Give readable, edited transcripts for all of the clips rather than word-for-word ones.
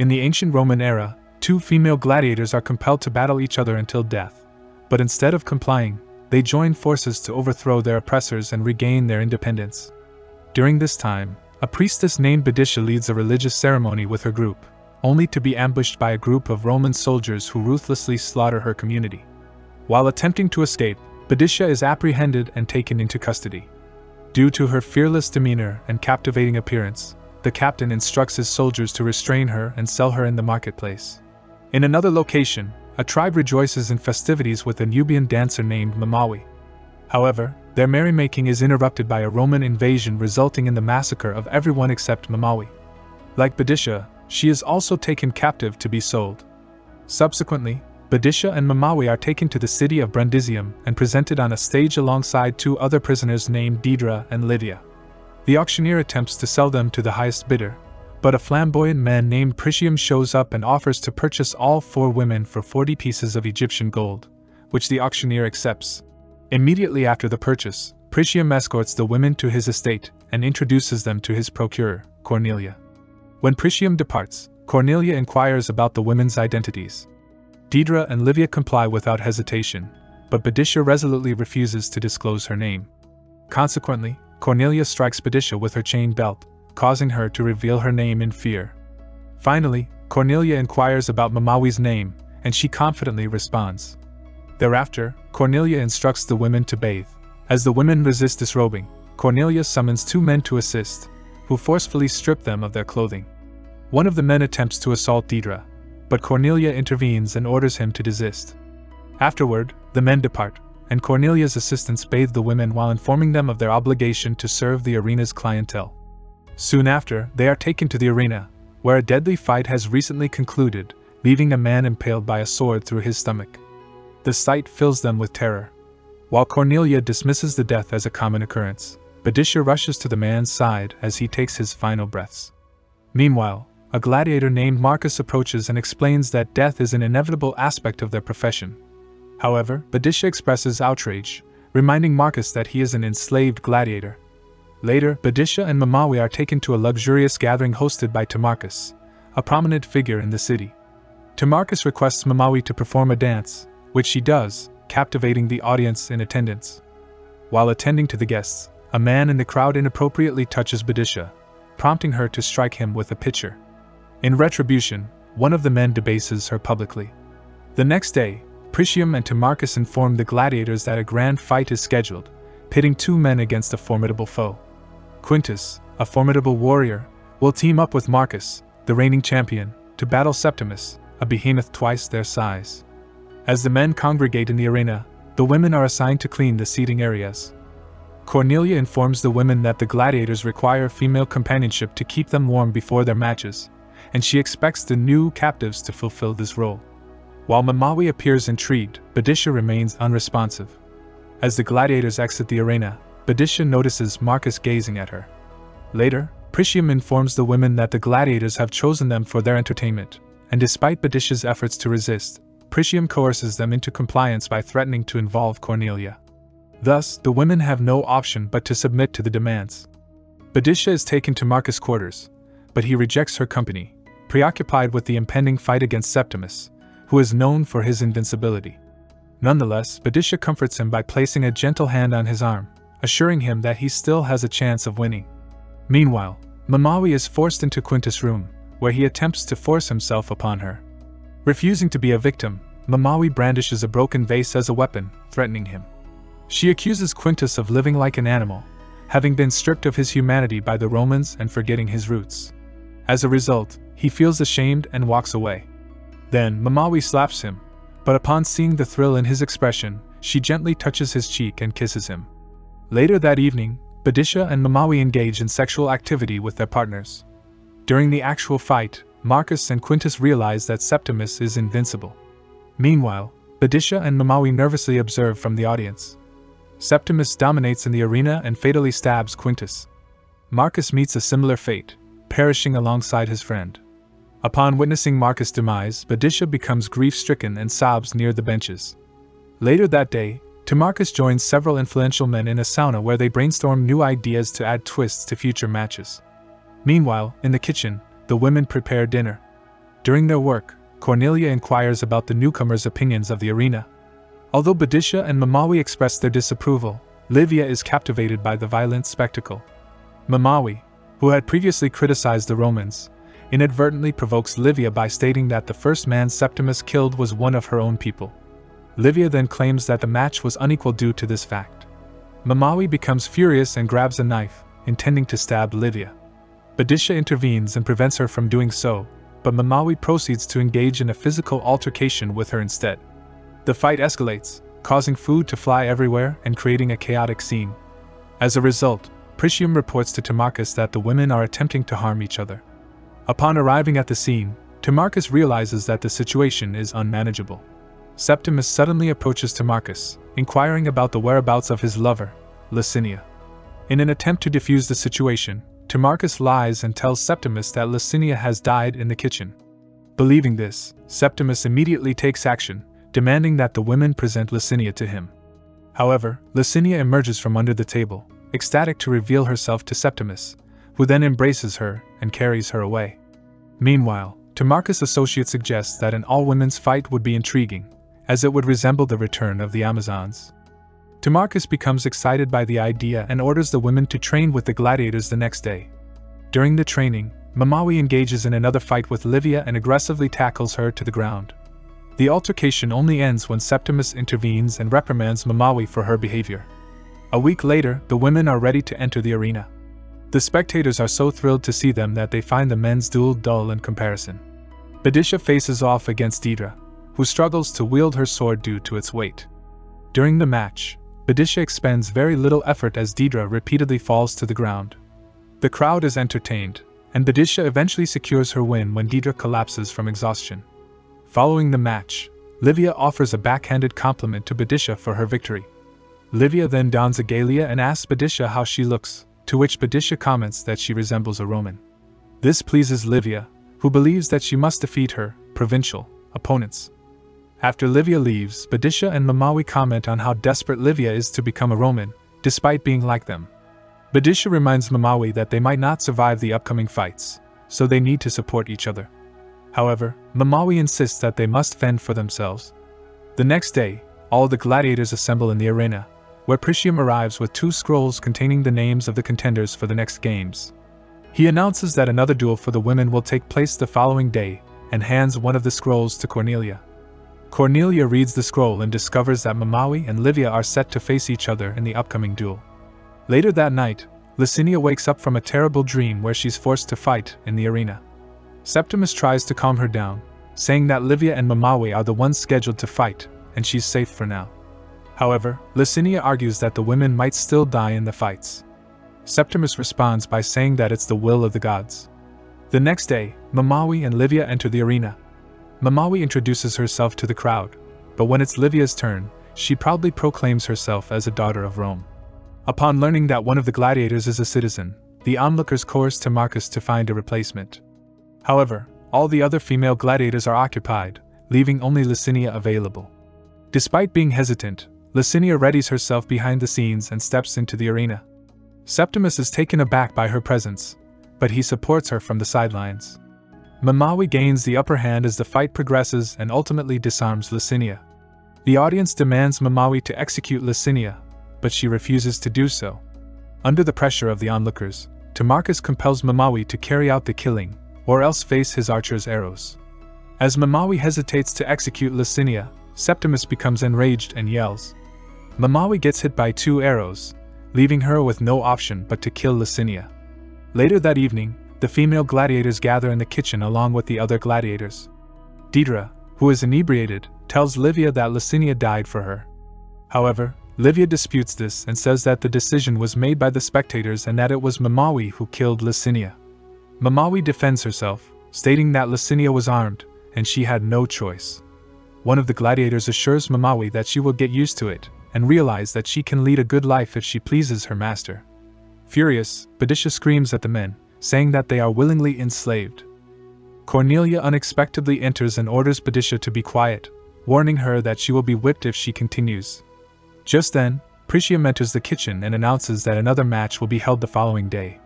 In the ancient Roman era, two female gladiators are compelled to battle each other until death, but instead of complying, they join forces to overthrow their oppressors and regain their independence. During this time, a priestess named Boadicea leads a religious ceremony with her group, only to be ambushed by a group of Roman soldiers who ruthlessly slaughter her community. While attempting to escape, Boadicea is apprehended and taken into custody. Due to her fearless demeanor and captivating appearance, the captain instructs his soldiers to restrain her and sell her in the marketplace. In another location, a tribe rejoices in festivities with a Nubian dancer named Mamawi. However, their merrymaking is interrupted by a Roman invasion resulting in the massacre of everyone except Mamawi. Like Boadicea, she is also taken captive to be sold. Subsequently, Boadicea and Mamawi are taken to the city of Brundisium and presented on a stage alongside two other prisoners named Deidre and Lydia. The auctioneer attempts to sell them to the highest bidder, but a flamboyant man named Priscium shows up and offers to purchase all four women for 40 pieces of Egyptian gold, which the auctioneer accepts. Immediately after the purchase, Priscium escorts the women to his estate and introduces them to his procurer, Cornelia. When Priscium departs, Cornelia inquires about the women's identities. Deidre and Livia comply without hesitation, but Boadicea resolutely refuses to disclose her name. Consequently, Cornelia strikes Boadicea with her chain belt, causing her to reveal her name in fear. Finally, Cornelia inquires about Mamawi's name, and she confidently responds. Thereafter, Cornelia instructs the women to bathe. As the women resist disrobing, Cornelia summons two men to assist, who forcefully strip them of their clothing. One of the men attempts to assault Deidre, but Cornelia intervenes and orders him to desist. Afterward, the men depart, and Cornelia's assistants bathe the women while informing them of their obligation to serve the arena's clientele. Soon after, they are taken to the arena, where a deadly fight has recently concluded, leaving a man impaled by a sword through his stomach. The sight fills them with terror. While Cornelia dismisses the death as a common occurrence, Boadicea rushes to the man's side as he takes his final breaths. Meanwhile, a gladiator named Marcus approaches and explains that death is an inevitable aspect of their profession. However, Boadicea expresses outrage, reminding Marcus that he is an enslaved gladiator. Later, Boadicea and Mamawi are taken to a luxurious gathering hosted by Timarchus, a prominent figure in the city. Timarchus requests Mamawi to perform a dance, which she does, captivating the audience in attendance. While attending to the guests, a man in the crowd inappropriately touches Boadicea, prompting her to strike him with a pitcher. In retribution, one of the men debases her publicly. The next day, Priscium and Timarchus inform the gladiators that a grand fight is scheduled, pitting two men against a formidable foe. Quintus, a formidable warrior, will team up with Marcus, the reigning champion, to battle Septimus, a behemoth twice their size. As the men congregate in the arena, the women are assigned to clean the seating areas. Cornelia informs the women that the gladiators require female companionship to keep them warm before their matches, and she expects the new captives to fulfill this role. While Mamawi appears intrigued, Boadicea remains unresponsive. As the gladiators exit the arena, Boadicea notices Marcus gazing at her. Later, Priscium informs the women that the gladiators have chosen them for their entertainment, and despite Boadicia's efforts to resist, Priscium coerces them into compliance by threatening to involve Cornelia. Thus, the women have no option but to submit to the demands. Boadicea is taken to Marcus' quarters, but he rejects her company, preoccupied with the impending fight against Septimus, who is known for his invincibility. Nonetheless, Boadicea comforts him by placing a gentle hand on his arm, assuring him that he still has a chance of winning. Meanwhile, Mamawi is forced into Quintus' room, where he attempts to force himself upon her. Refusing to be a victim, Mamawi brandishes a broken vase as a weapon, threatening him. She accuses Quintus of living like an animal, having been stripped of his humanity by the Romans and forgetting his roots. As a result, he feels ashamed and walks away. Then Mamawi slaps him, but upon seeing the thrill in his expression, she gently touches his cheek and kisses him. Later that evening, Boadicea and Mamawi engage in sexual activity with their partners. During the actual fight, Marcus and Quintus realize that Septimus is invincible. Meanwhile, Boadicea and Mamawi nervously observe from the audience. Septimus dominates in the arena and fatally stabs Quintus. Marcus meets a similar fate, perishing alongside his friend. Upon witnessing Marcus' demise, Boadicea becomes grief-stricken and sobs near the benches. Later that day, Timarchus joins several influential men in a sauna where they brainstorm new ideas to add twists to future matches. Meanwhile, in the kitchen, the women prepare dinner. During their work, Cornelia inquires about the newcomers' opinions of the arena. Although Boadicea and Mamawi express their disapproval, Livia is captivated by the violent spectacle. Mamawi, who had previously criticized the Romans, inadvertently provokes Livia by stating that the first man Septimus killed was one of her own people. Livia then claims that the match was unequal due to this fact. Mamawi becomes furious and grabs a knife, intending to stab Livia. Boadicea intervenes and prevents her from doing so, but Mamawi proceeds to engage in a physical altercation with her instead. The fight escalates, causing food to fly everywhere and creating a chaotic scene. As a result, Priscium reports to Timarchus that the women are attempting to harm each other. Upon arriving at the scene, Timarchus realizes that the situation is unmanageable. Septimus suddenly approaches Timarchus, inquiring about the whereabouts of his lover, Licinia. In an attempt to defuse the situation, Timarchus lies and tells Septimus that Licinia has died in the kitchen. Believing this, Septimus immediately takes action, demanding that the women present Licinia to him. However, Licinia emerges from under the table, ecstatic to reveal herself to Septimus, who then embraces her and carries her away. Meanwhile, Timarchus' associate suggests that an all-women's fight would be intriguing, as it would resemble the return of the Amazons. Timarchus becomes excited by the idea and orders the women to train with the gladiators the next day. During the training, Mamawi engages in another fight with Livia and aggressively tackles her to the ground. The altercation only ends when Septimus intervenes and reprimands Mamawi for her behavior. A week later, the women are ready to enter the arena. The spectators are so thrilled to see them that they find the men's duel dull in comparison. Boadicea faces off against Deidre, who struggles to wield her sword due to its weight. During the match, Boadicea expends very little effort as Deidre repeatedly falls to the ground. The crowd is entertained, and Boadicea eventually secures her win when Deidre collapses from exhaustion. Following the match, Livia offers a backhanded compliment to Boadicea for her victory. Livia then dons a galia and asks Boadicea how she looks, to which Boadicea comments that she resembles a Roman. This pleases Livia, who believes that she must defeat her provincial opponents. After Livia leaves, Boadicea and Mamawi comment on how desperate Livia is to become a Roman, despite being like them. Boadicea reminds Mamawi that they might not survive the upcoming fights, so they need to support each other. However, Mamawi insists that they must fend for themselves. The next day, all the gladiators assemble in the arena, where Priscium arrives with 2 scrolls containing the names of the contenders for the next games. He announces that another duel for the women will take place the following day, and hands one of the scrolls to Cornelia. Cornelia reads the scroll and discovers that Mamawi and Livia are set to face each other in the upcoming duel. Later that night, Licinia wakes up from a terrible dream where she's forced to fight in the arena. Septimus tries to calm her down, saying that Livia and Mamawi are the ones scheduled to fight, and she's safe for now. However, Licinia argues that the women might still die in the fights. Septimus responds by saying that it's the will of the gods. The next day, Mamawi and Livia enter the arena. Mamawi introduces herself to the crowd, but when it's Livia's turn, she proudly proclaims herself as a daughter of Rome. Upon learning that one of the gladiators is a citizen, the onlookers coerce Timarchus to find a replacement. However, all the other female gladiators are occupied, leaving only Licinia available. Despite being hesitant, Licinia readies herself behind the scenes and steps into the arena. Septimus is taken aback by her presence, but he supports her from the sidelines. Mamawi gains the upper hand as the fight progresses and ultimately disarms Licinia. The audience demands Mamawi to execute Licinia, but she refuses to do so. Under the pressure of the onlookers, Timarchus compels Mamawi to carry out the killing, or else face his archer's arrows. As Mamawi hesitates to execute Licinia, Septimus becomes enraged and yells. Mamawi gets hit by 2 arrows, leaving her with no option but to kill Licinia. Later that evening, the female gladiators gather in the kitchen along with the other gladiators. Deidre, who is inebriated, tells Livia that Licinia died for her. However, Livia disputes this and says that the decision was made by the spectators and that it was Mamawi who killed Licinia. Mamawi defends herself, stating that Licinia was armed, and she had no choice. One of the gladiators assures Mamawi that she will get used to it, and realize that she can lead a good life if she pleases her master. Furious, Boadicea screams at the men, saying that they are willingly enslaved. Cornelia unexpectedly enters and orders Boadicea to be quiet, warning her that she will be whipped if she continues. Just then, Priscium enters the kitchen and announces that another match will be held the following day.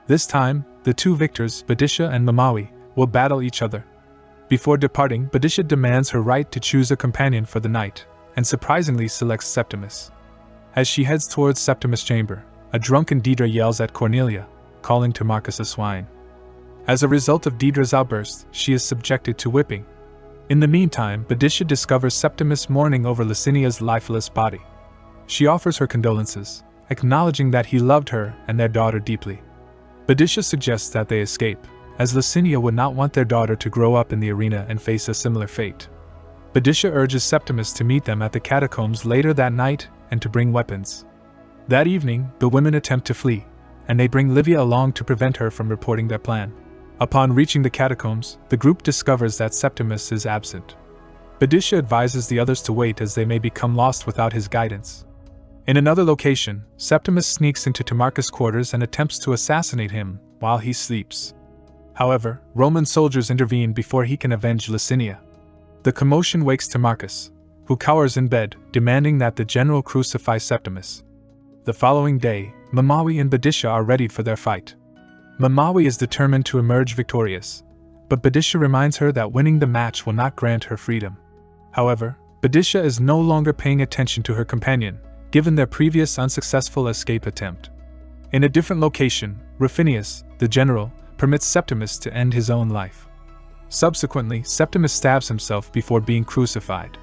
This time, the 2 victors, Boadicea and Mamawi, will battle each other. Before departing, Boadicea demands her right to choose a companion for the night, and surprisingly selects Septimus. As she heads towards Septimus' chamber, a drunken Deidre yells at Cornelia, calling Timarchus a swine. As a result of Deidre's outburst, she is subjected to whipping. In the meantime, Boadicea discovers Septimus mourning over Licinia's lifeless body. She offers her condolences, acknowledging that he loved her and their daughter deeply. Boadicea suggests that they escape, as Licinia would not want their daughter to grow up in the arena and face a similar fate. Boadicea urges Septimus to meet them at the catacombs later that night and to bring weapons. That evening, the women attempt to flee, and they bring Livia along to prevent her from reporting their plan. Upon reaching the catacombs, the group discovers that Septimus is absent. Boadicea advises the others to wait as they may become lost without his guidance. In another location, Septimus sneaks into Timarchus' quarters and attempts to assassinate him while he sleeps. However, Roman soldiers intervene before he can avenge Licinia. The commotion wakes Timarchus, who cowers in bed, demanding that the general crucify Septimus. The following day, Mamawi and Boadicea are ready for their fight. Mamawi is determined to emerge victorious, but Boadicea reminds her that winning the match will not grant her freedom. However, Boadicea is no longer paying attention to her companion, given their previous unsuccessful escape attempt. In a different location, Rufinus, the general, permits Septimus to end his own life. Subsequently, Septimus stabs himself before being crucified.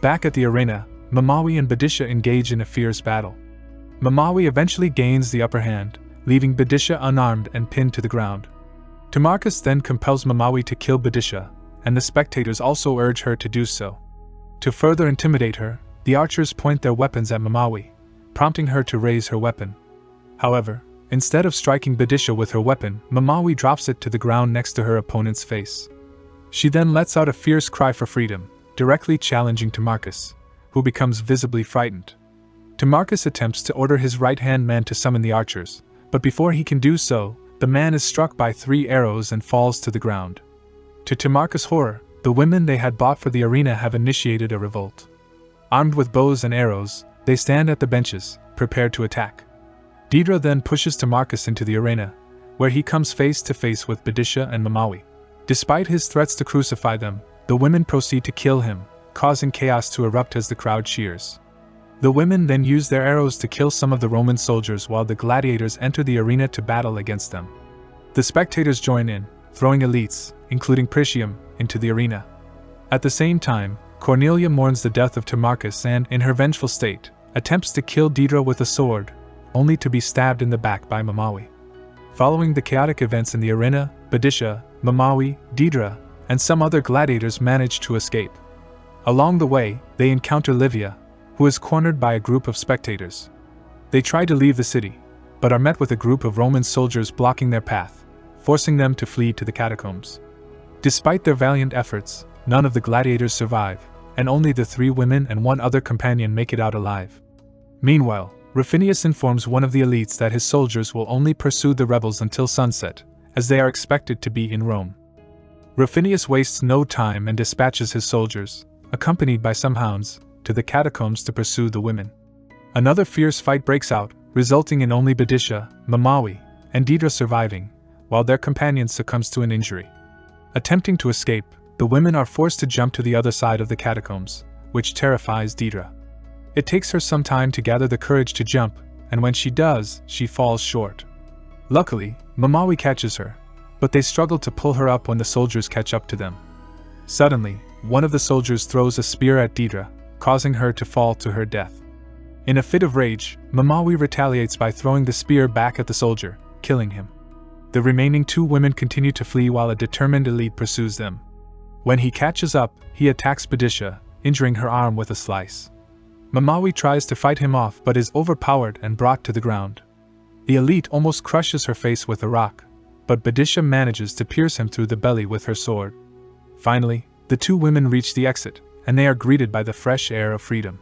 Back at the arena, Mamawi and Boadicea engage in a fierce battle. Mamawi eventually gains the upper hand, leaving Boadicea unarmed and pinned to the ground. Timarchus then compels Mamawi to kill Boadicea, and the spectators also urge her to do so. To further intimidate her, the archers point their weapons at Mamawi, prompting her to raise her weapon. However, instead of striking Boadicea with her weapon, Mamawi drops it to the ground next to her opponent's face. She then lets out a fierce cry for freedom, directly challenging Timarchus, who becomes visibly frightened. Timarchus attempts to order his right-hand man to summon the archers, but before he can do so, the man is struck by 3 arrows and falls to the ground. To Timarchus' horror, the women they had bought for the arena have initiated a revolt. Armed with bows and arrows, they stand at the benches, prepared to attack. Deidre then pushes Timarchus into the arena, where he comes face to face with Boadicea and Mamawi. Despite his threats to crucify them, the women proceed to kill him, causing chaos to erupt as the crowd cheers. The women then use their arrows to kill some of the Roman soldiers while the gladiators enter the arena to battle against them. The spectators join in, throwing elites, including Pritium, into the arena. At the same time, Cornelia mourns the death of Timarchus and, in her vengeful state, attempts to kill Deidre with a sword, only to be stabbed in the back by Mamawi. Following the chaotic events in the arena, Boadicea, Mamawi, Deidre, and some other gladiators manage to escape. Along the way, they encounter Livia, who is cornered by a group of spectators. They try to leave the city, but are met with a group of Roman soldiers blocking their path, forcing them to flee to the catacombs. Despite their valiant efforts, none of the gladiators survive, and only the 3 women and 1 other companion make it out alive. Meanwhile, Rufinus informs one of the elites that his soldiers will only pursue the rebels until sunset, as they are expected to be in Rome. Rufinus wastes no time and dispatches his soldiers, accompanied by some hounds, to the catacombs to pursue the women. Another fierce fight breaks out, resulting in only Boadicea, Mamawi, and Deidre surviving, while their companion succumbs to an injury. Attempting to escape, the women are forced to jump to the other side of the catacombs, which terrifies Deidre. It takes her some time to gather the courage to jump, and when she does, she falls short. Luckily, Mamawi catches her, but they struggle to pull her up when the soldiers catch up to them. Suddenly, one of the soldiers throws a spear at Deidre, causing her to fall to her death. In a fit of rage, Mamawi retaliates by throwing the spear back at the soldier, killing him. The remaining 2 women continue to flee while a determined elite pursues them. When he catches up, he attacks Boadicea, injuring her arm with a slice. Mamawi tries to fight him off but is overpowered and brought to the ground. The elite almost crushes her face with a rock, but Boadicea manages to pierce him through the belly with her sword. Finally, the 2 women reach the exit, and they are greeted by the fresh air of freedom.